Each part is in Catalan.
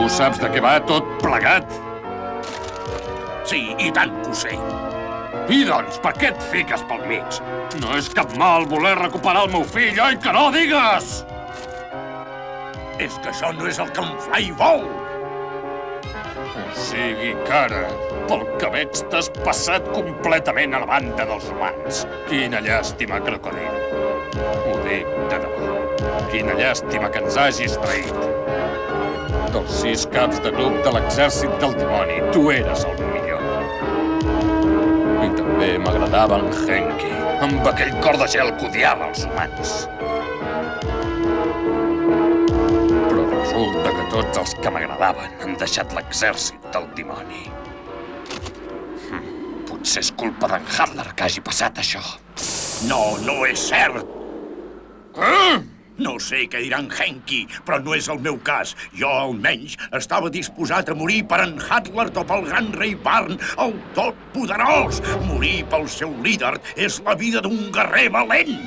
Tu saps de què va tot plegat? Sí, i tant que ho sé. I doncs, per què et fiques pel mig? No és cap mal voler recuperar el meu fill, oi que no, digues? És que això no és el que en Fly vol. O sigui que ara, pel que veig, t'has passat completament a la banda dels humans. Quina llàstima, Crocodil. Ho dic de debò. Quina llàstima que ens hagis traït. Dels 6 caps de grup de l'exèrcit del dimoni, tu eres el millor. I també m'agradava en Henky, amb aquell cor de gel que odiava els humans. Però resulta que tots els que m'agradaven han deixat l'exèrcit del dimoni. Potser és culpa d'en Hadler que hagi passat això. No, no és cert. Ah! No sé què dirà en Henky, però no és el meu cas. Jo, almenys, estava disposat a morir per en Hadler o pel gran rei Barn, el totpoderós. Morir pel seu líder és la vida d'un guerrer valent.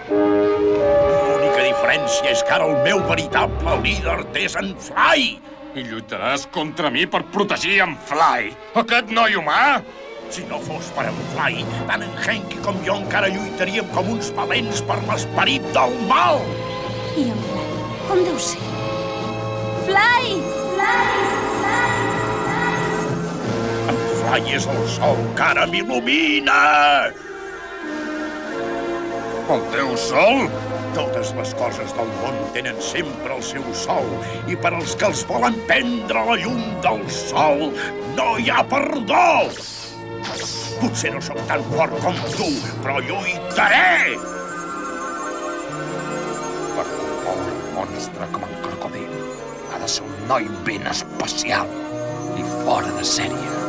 L'única diferència és que ara el meu veritable líder és en Fly. I lluitaràs contra mi per protegir en Fly, aquest noi humà? Si no fos per en Fly, tant en Henky com jo encara lluitaríem com uns valents per l'esperit del mal. I en Fly, on deu ser? Fly! En Fly és el sol que ara m'il·lumina! El teu sol? Totes les coses del món tenen sempre el seu sol, i per als que els volen prendre la llum del sol, no hi ha perdó! Potser no sóc tan fort com tu, però lluitaré! Per commoure un monstre com en Crocodil, ha de ser un noi ben especial i fora de sèrie.